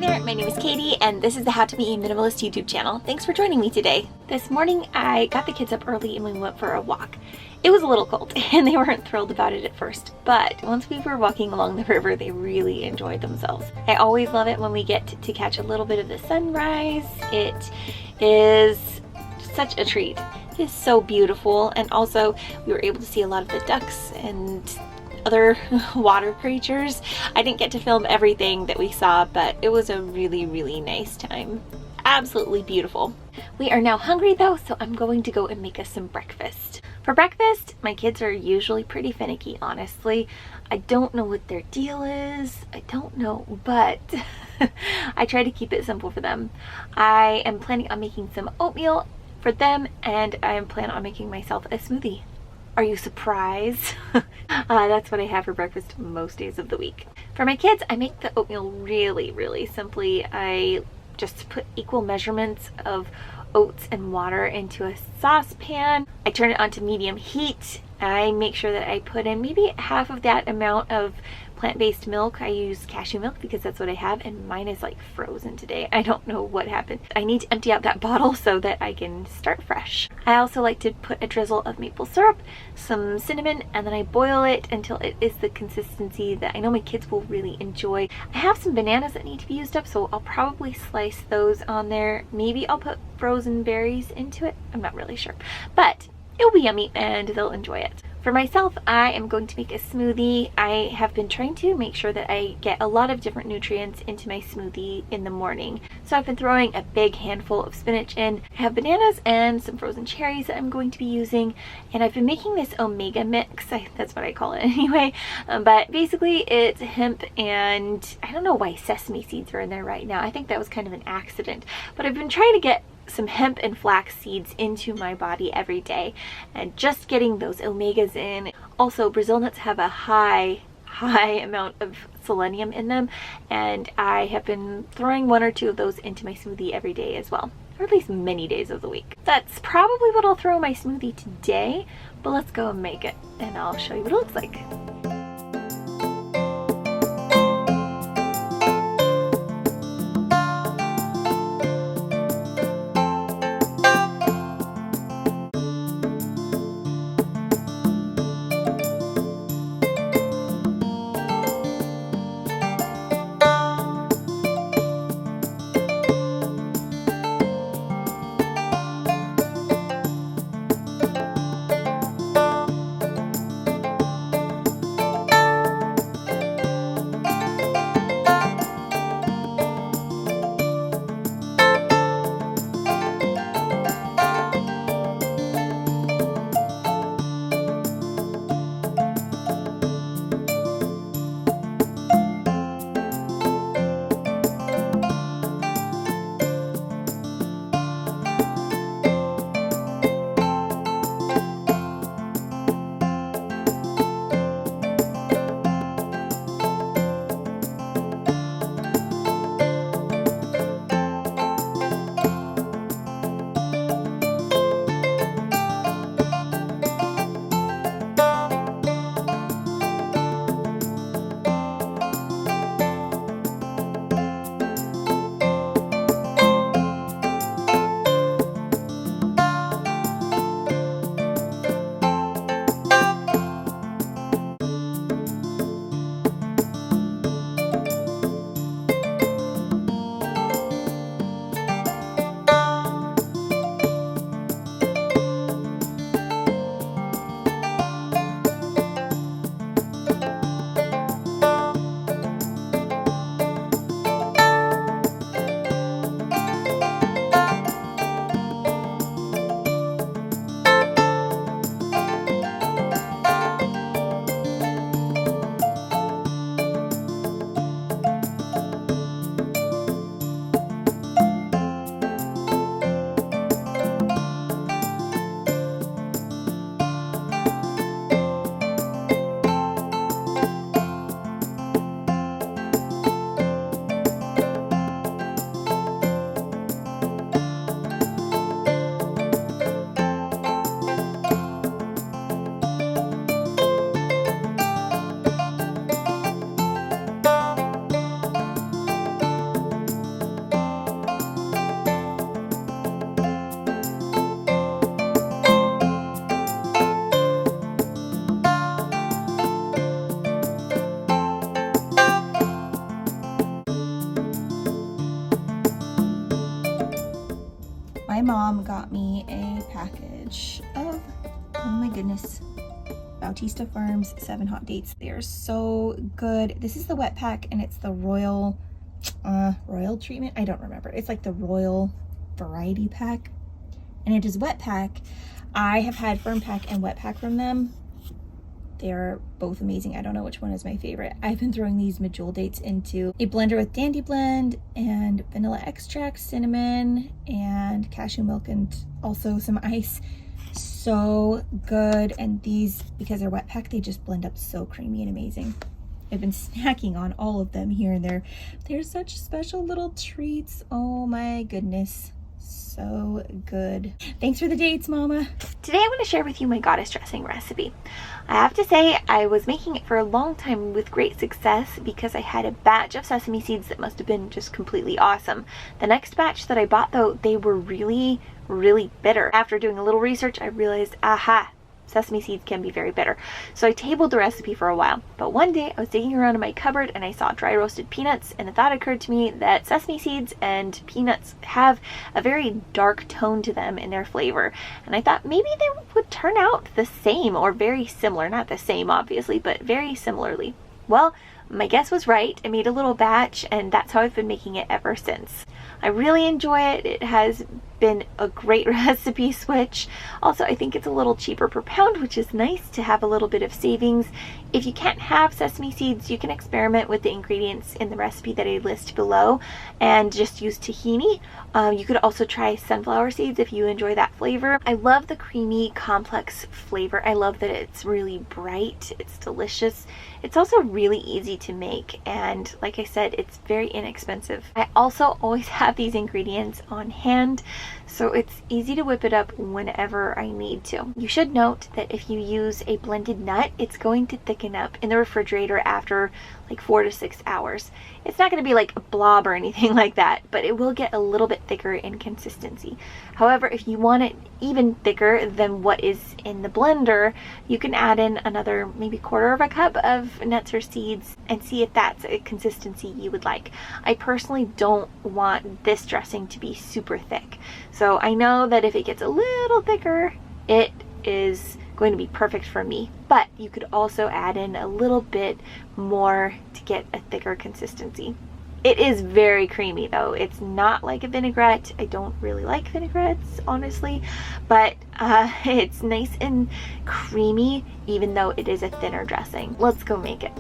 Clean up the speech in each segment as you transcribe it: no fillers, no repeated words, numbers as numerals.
there, my name is Katie and this is the How to Be a Minimalist YouTube channel. Thanks for joining me today. This morning I got the kids up early and we went for a walk. It was a little cold and they weren't thrilled about it at first, but once we were walking along the river they really enjoyed themselves. I always love it when we get to catch a little bit of the sunrise. It is such a treat. It is so beautiful, and also we were able to see a lot of the ducks and other water creatures. I didn't get to film everything that we saw, but it was a really nice time. Absolutely beautiful. We are now hungry though, so I'm going to go and make us some breakfast. For breakfast, my kids are usually pretty finicky, honestly. I don't know what their deal is. I don't know, but I try to keep it simple for them. I am planning on making some oatmeal for them, and I am planning on making myself a smoothie. Are you surprised? That's what I have for breakfast most days of the week. For my kids, I make the oatmeal really simply. I just put equal measurements of oats and water into a saucepan. I turn it on to medium heat. I make sure that I put in maybe half of that amount of plant-based milk. I use cashew milk because that's what I have, and mine is like frozen today. I don't know what happened. I need to empty out that bottle so that I can start fresh. I also like to put a drizzle of maple syrup, some cinnamon, and then I boil it until it is the consistency that I know my kids will really enjoy. I have some bananas that need to be used up, so I'll probably slice those on there. Maybe I'll put frozen berries into it. I'm not really sure, but it'll be yummy and they'll enjoy it. For myself, I am going to make a smoothie. I have been trying to make sure that I get a lot of different nutrients into my smoothie in the morning. So I've been throwing a big handful of spinach in. I have bananas and some frozen cherries that I'm going to be using. And I've been making this omega mix. That's what I call it anyway. But basically it's hemp and I don't know why sesame seeds are in there right now. I think that was kind of an accident. But I've been trying to get some hemp and flax seeds into my body every day and just getting those omegas in. Also, Brazil nuts have a high amount of selenium in them, and I have been throwing 1 or 2 of those into my smoothie every day as well, or at least many days of the week. That's probably what I'll throw in my smoothie today, but let's go and make it and I'll show you what it looks like. mom got me a package of, oh my goodness, Bautista Farms 7 Hot Dates. They are so good. This is the wet pack, and it's the royal treatment. I don't remember. It's like the royal variety pack, and it is wet pack. I have had firm pack and wet pack from them. They are both amazing. I don't know which one is my favorite. I've been throwing these medjool dates into a blender with Dandy Blend and vanilla extract, cinnamon, and cashew milk, and also some ice. So good. And these, because they're wet pack, they just blend up so creamy and amazing. I've been snacking on all of them here and there. They're such special little treats. Oh my goodness. So good. Thanks for the dates, Mama. Today I want to share with you my goddess dressing recipe. I have to say I was making it for a long time with great success because I had a batch of sesame seeds that must have been just completely awesome. The next batch that I bought though, they were really bitter. After doing a little research, I realized, aha, sesame seeds can be very bitter. So I tabled the recipe for a while, but one day I was digging around in my cupboard and I saw dry roasted peanuts, and the thought occurred to me that sesame seeds and peanuts have a very dark tone to them in their flavor, and I thought maybe they would turn out the same or very similar. Not the same obviously, but very similarly. Well, my guess was right. I made a little batch, and that's how I've been making it ever since. I really enjoy it. It has been a great recipe switch. Also, I think it's a little cheaper per pound, which is nice to have a little bit of savings. If you can't have sesame seeds, you can experiment with the ingredients in the recipe that I list below and just use tahini. You could also try sunflower seeds if you enjoy that flavor. I love the creamy, complex flavor. I love that it's really bright. It's delicious. It's also really easy to make, and like I said, it's very inexpensive. I also always have these ingredients on hand, so it's easy to whip it up whenever I need to. You should note that if you use a blended nut, it's going to thicken up in the refrigerator after like 4 to 6 hours. It's not going to be like a blob or anything like that, but it will get a little bit thicker in consistency. However, if you want it even thicker than what is in the blender, you can add in another maybe 1/4 cup of nuts or seeds and see if that's a consistency you would like. I personally don't want this dressing to be super thick, so I know that if it gets a little thicker, it is going to be perfect for me, but you could also add in a little bit more to get a thicker consistency. It is very creamy though. It's not like a vinaigrette. I don't really like vinaigrettes, honestly, but it's nice and creamy even though it is a thinner dressing. Let's go make it.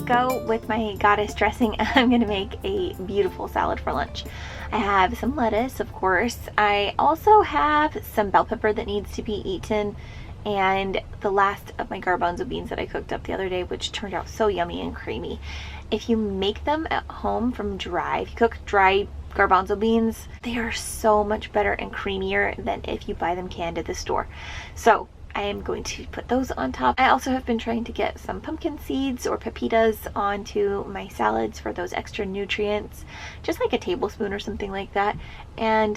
Go with my goddess dressing, I'm gonna make a beautiful salad for lunch. I have some lettuce, of course. I also have some bell pepper that needs to be eaten, and the last of my garbanzo beans that I cooked up the other day, which turned out so yummy and creamy. If you make them at home from dry, if you cook dry garbanzo beans, they are so much better and creamier than if you buy them canned at the store. So I am going to put those on top. I also have been trying to get some pumpkin seeds or pepitas onto my salads for those extra nutrients, just like a tablespoon or something like that. And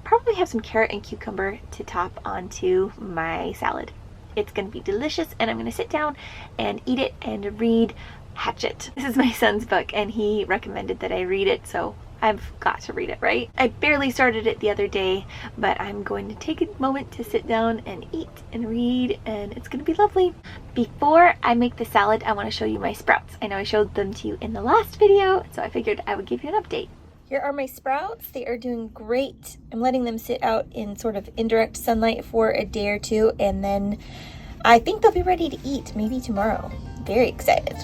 probably have some carrot and cucumber to top onto my salad. It's going to be delicious, and I'm going to sit down and eat it and read Hatchet. This is my son's book, and he recommended that I read it, so I've got to read it, right? I barely started it the other day, but I'm going to take a moment to sit down and eat and read, and it's going to be lovely. Before I make the salad, I want to show you my sprouts. I know I showed them to you in the last video, so I figured I would give you an update. Here are my sprouts. They are doing great. I'm letting them sit out in sort of indirect sunlight for a day or two, and then I think they'll be ready to eat maybe tomorrow. Very excited.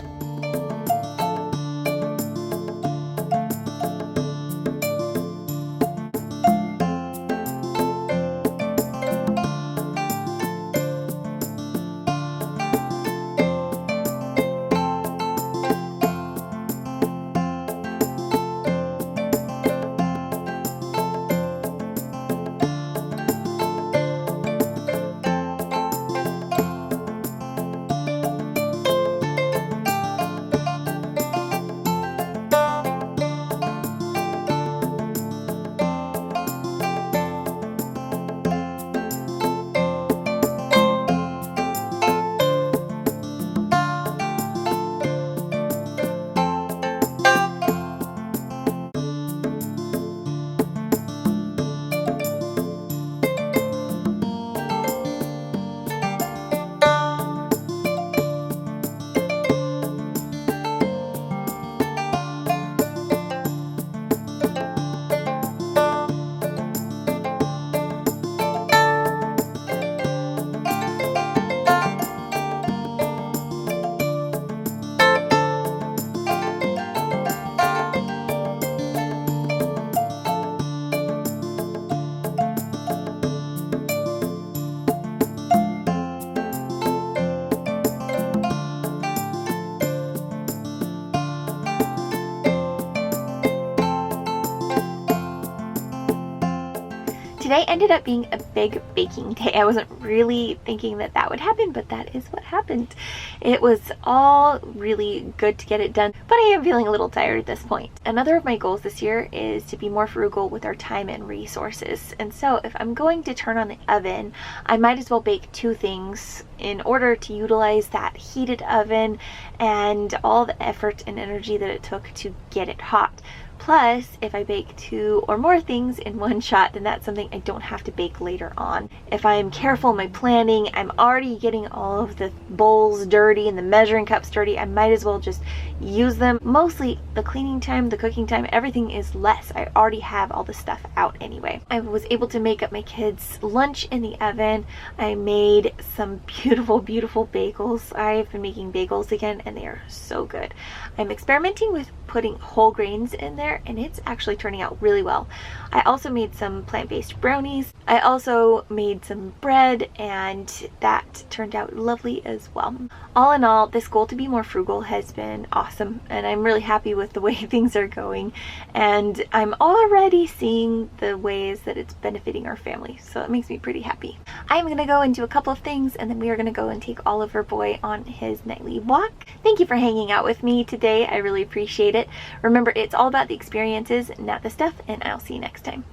Today ended up being a big baking day. I wasn't really thinking that that would happen, but that is what happened. It was all really good to get it done, but I am feeling a little tired at this point. Another of my goals this year is to be more frugal with our time and resources. And so if I'm going to turn on the oven, I might as well bake 2 things in order to utilize that heated oven and all the effort and energy that it took to get it hot. Plus, if I bake 2 or more things in one shot, then that's something I don't have to bake later on. If I'm careful in my planning, I'm already getting all of the bowls dirty and the measuring cups dirty. I might as well just use them. Mostly the cleaning time, the cooking time, everything is less. I already have all the stuff out anyway. I was able to make up my kids' lunch in the oven. I made some beautiful, beautiful bagels. I've been making bagels again, and they are so good. I'm experimenting with putting whole grains in there, and it's actually turning out really well. I also made some plant-based brownies. I also made some bread, and that turned out lovely as well. All in all, this goal to be more frugal has been awesome, and I'm really happy with the way things are going, and I'm already seeing the ways that it's benefiting our family, so it makes me pretty happy. I'm gonna go and do a couple of things, and then we are gonna go and take Oliver Boy on his nightly walk. Thank you for hanging out with me today. I really appreciate it. Remember, it's all about the experiences, not the stuff, and I'll see you next time.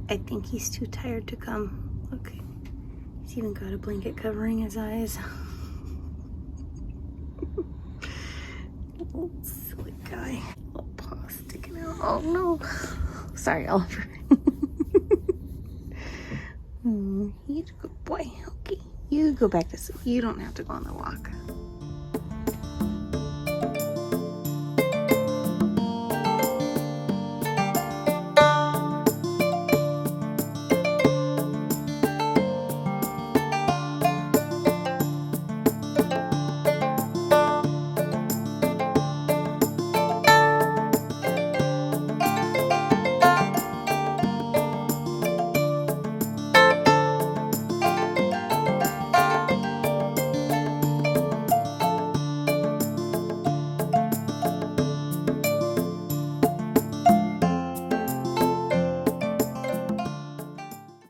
I think he's too tired to come. Okay. He's even got a blanket covering his eyes. Oh, silly guy. Little paw sticking out. Oh no. Sorry, Oliver. He's a good boy. Okay. You go back to sleep. You don't have to go on the walk.